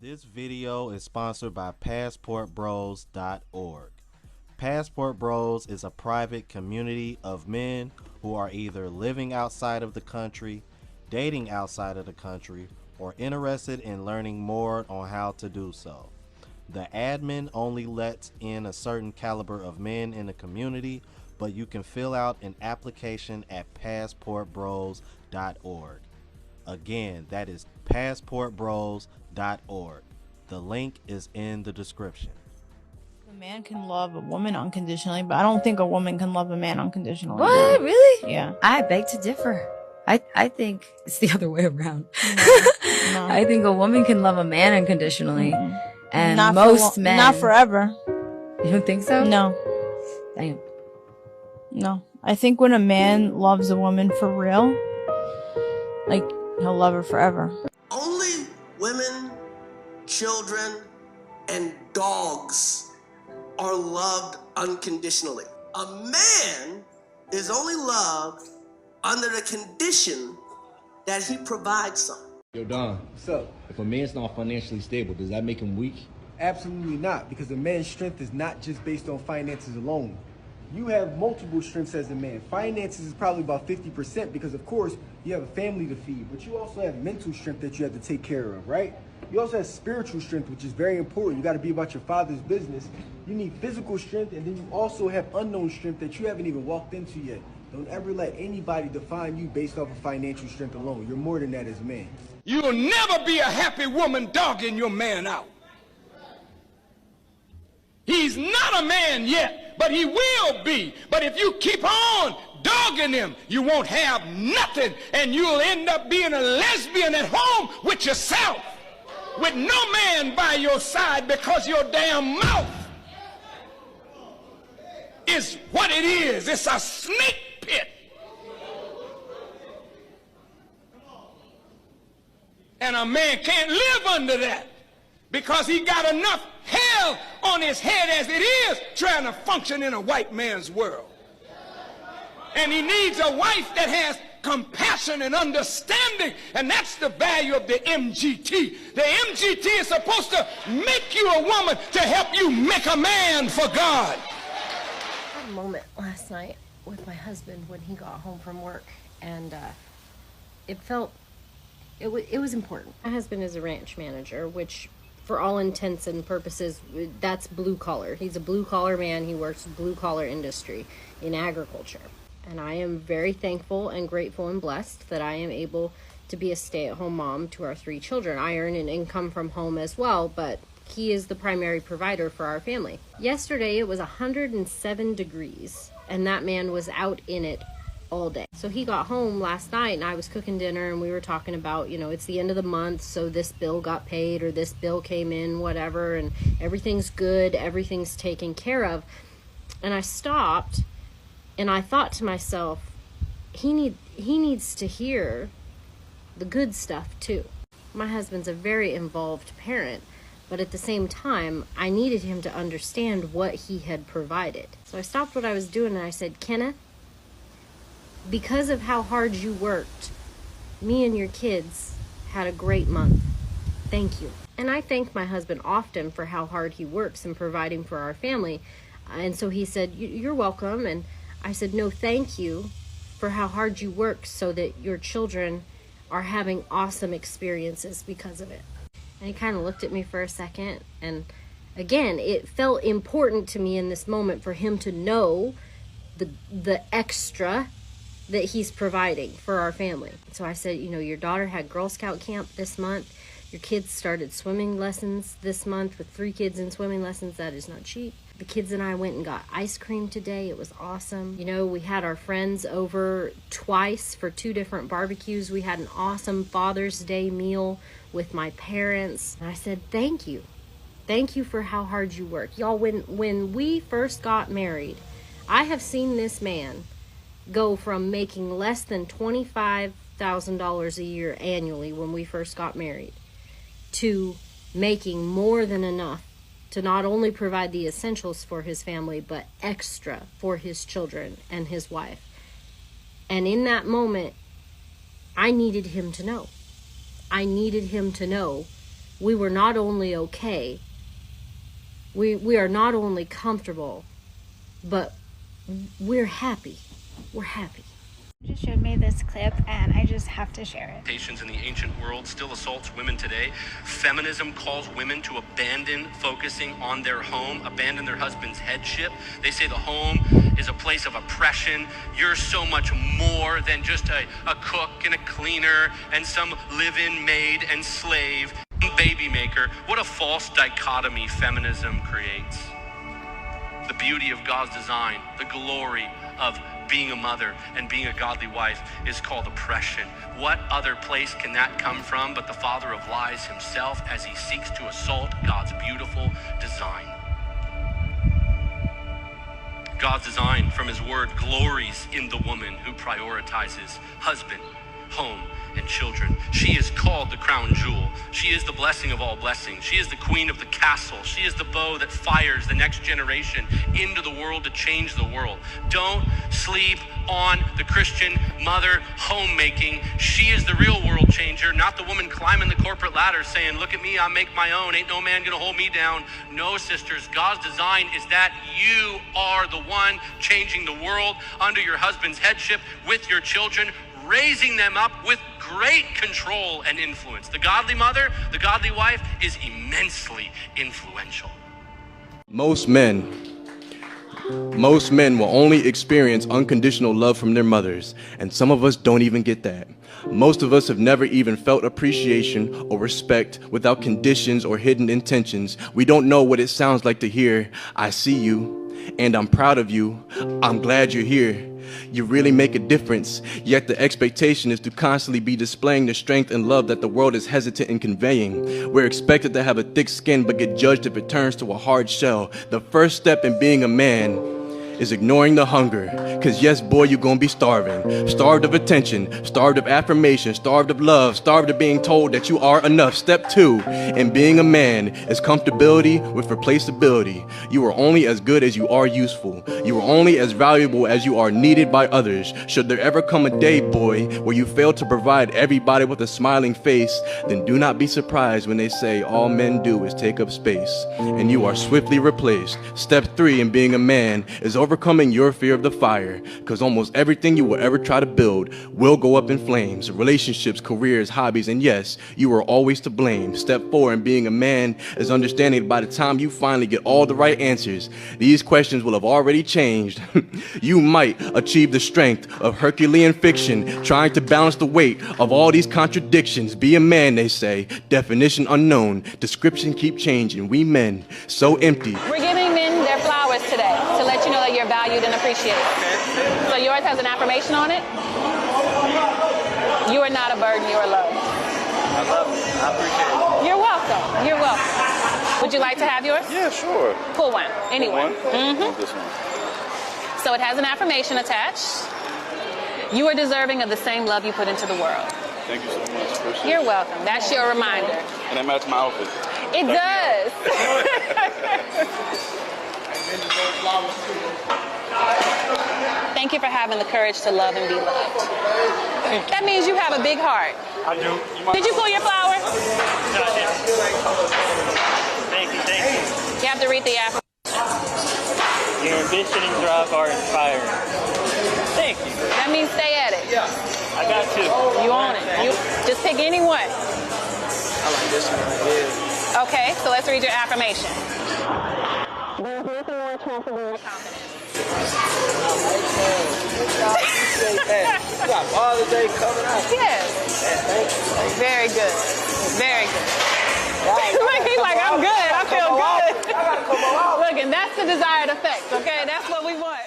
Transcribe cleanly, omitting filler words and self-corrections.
This video is sponsored by PassportBros.org. Passport Bros is a private community of men who are either living outside of the country, dating outside of the country, or interested in learning more on how to do so. The admin only lets in a certain caliber of men in the community, but you can fill out an application at PassportBros.org. Again, that is PassportBros.org. The link is in the description. A man can love a woman unconditionally, but I don't think a woman can love a man unconditionally. What? Really? Yeah. I beg to differ. I think it's the other way around. No. I think a woman can love a man unconditionally. And Not most men... Not forever. You don't think so? No. Damn. No. I think when a man loves a woman for real, like, he'll love her forever. Only women, children, and dogs are loved unconditionally. A man is only loved under the condition that he provides something. Yo, Don. What's up? If a man's not financially stable, does that make him weak? Absolutely not, because a man's strength is not just based on finances alone. You have multiple strengths as a man. Finances is probably about 50% because, of course, you have a family to feed, but you also have mental strength that you have to take care of, right? You also have spiritual strength, which is very important. You got to be about your father's business. You need physical strength, and then you also have unknown strength that you haven't even walked into yet. Don't ever let anybody define you based off of financial strength alone. You're more than that as a man. You'll never be a happy woman dogging your man out. He's not a man yet, but he will be. But if you keep on dogging him, you won't have nothing, and you'll end up being a lesbian at home with yourself, with no man by your side, because your damn mouth is what it is. It's a snake pit. And a man can't live under that because he got enough hell on his head as it is trying to function in a white man's world. And he needs a wife that has compassion and understanding, and that's the value of the MGT. The MGT is supposed to make you a woman to help you make a man for God. I had a moment last night with my husband when he got home from work, and it was important. My husband is a ranch manager, which for all intents and purposes, that's blue collar. He's a blue collar man. He works blue collar industry in agriculture. And I am very thankful and grateful and blessed that I am able to be a stay-at-home mom to our 3 children. I earn an income from home as well, but he is the primary provider for our family. Yesterday, it was 107 degrees, and that man was out in it all day. So he got home last night, and I was cooking dinner, and we were talking about, you know, it's the end of the month, so this bill got paid, or this bill came in, whatever, and everything's good, everything's taken care of. And I stopped, and I thought to myself, he needs to hear the good stuff too. My husband's a very involved parent, but at the same time, I needed him to understand what he had provided. So I stopped what I was doing and I said, Kenneth, because of how hard you worked, me and your kids had a great month. Thank you. And I thank my husband often for how hard he works in providing for our family. And so he said, you're welcome. And I said, no, thank you for how hard you work so that your children are having awesome experiences because of it. And he kind of looked at me for a second. And again, it felt important to me in this moment for him to know the extra that he's providing for our family. So I said, you know, your daughter had Girl Scout camp this month. Your kids started swimming lessons this month with 3 kids in swimming lessons. That is not cheap. The kids and I went and got ice cream today. It was awesome. You know, we had our friends over twice for 2 different barbecues. We had an awesome Father's Day meal with my parents. And I said, thank you. Thank you for how hard you work. Y'all, when we first got married, I have seen this man go from making less than $25,000 a year annually when we first got married to making more than enough to not only provide the essentials for his family, but extra for his children and his wife. And in that moment, I needed him to know. I needed him to know we were not only okay, we are not only comfortable, but we're happy. We're happy. You just showed me this clip and I just have to share it. In the ancient world still assaults women today. Feminism calls women to abandon focusing on their home, abandon their husband's headship. They say the home is a place of oppression. You're so much more than just a cook and a cleaner and some live-in maid and slave, baby maker. What a false dichotomy feminism creates. The beauty of God's design, the glory of being a mother and being a godly wife is called oppression. What other place can that come from but the father of lies himself as he seeks to assault God's beautiful design? God's design from his word glories in the woman who prioritizes husband, home, and children. She is called the crown jewel. She is the blessing of all blessings. She is the queen of the castle. She is the bow that fires the next generation into the world to change the world. Don't sleep on the Christian mother homemaking. She is the real world changer, not the woman climbing the corporate ladder saying, look at me, I make my own. Ain't no man gonna hold me down. No, sisters, God's design is that you are the one changing the world under your husband's headship with your children, raising them up with great control and influence. The godly mother, the godly wife is immensely influential. Most men will only experience unconditional love from their mothers, and some of us don't even get that. Most of us have never even felt appreciation or respect without conditions or hidden intentions. We don't know what it sounds like to hear, I see you, and I'm proud of you, I'm glad you're here. You really make a difference, yet the expectation is to constantly be displaying the strength and love that the world is hesitant in conveying. We're expected to have a thick skin but get judged if it turns to a hard shell. The first step in being a man is ignoring the hunger, cause yes boy, you're gonna be starving. Starved of attention, starved of affirmation, starved of love, starved of being told that you are enough. Step 2 in being a man is comfortability with replaceability. You are only as good as you are useful. You are only as valuable as you are needed by others. Should there ever come a day, boy, where you fail to provide everybody with a smiling face, then do not be surprised when they say all men do is take up space, and you are swiftly replaced. Step 3 in being a man is overcoming your fear of the fire, because almost everything you will ever try to build will go up in flames. Relationships, careers, hobbies, and yes, you are always to blame. Step 4 in being a man is understanding that by the time you finally get all the right answers, these questions will have already changed. You might achieve the strength of Herculean fiction, trying to balance the weight of all these contradictions. Be a man, they say, definition unknown, description keep changing. We men, so empty. We're giving men their flowers today to let you know that you're valued and appreciated. So yours has an affirmation on it. You are not a burden, you are loved. I love it. I appreciate it. You're welcome. You're welcome. Would you like to have yours? Yeah, sure. Pull one. Anyone. This one. So it has an affirmation attached. You are deserving of the same love you put into the world. Thank you so much. Appreciate You're it. welcome. That's your reminder. And that matches my outfit. It does. Thank you for having the courage to love and be loved. That means you have a big heart. I do. Did you pull your flower? Thank you, thank you. You have to read the affirmation. Your ambition and drive are inspiring. Thank you. That means stay at it. I got to. You own it. You just pick any one. I like this one right here. Okay, so let's read your affirmation. There's nothing more transformative than confidence. You got Father's Day coming up. Yes. Thank you. Very good. Very good. He's like, I'm good. I feel good. Look, and that's the desired effect, okay? That's what we want.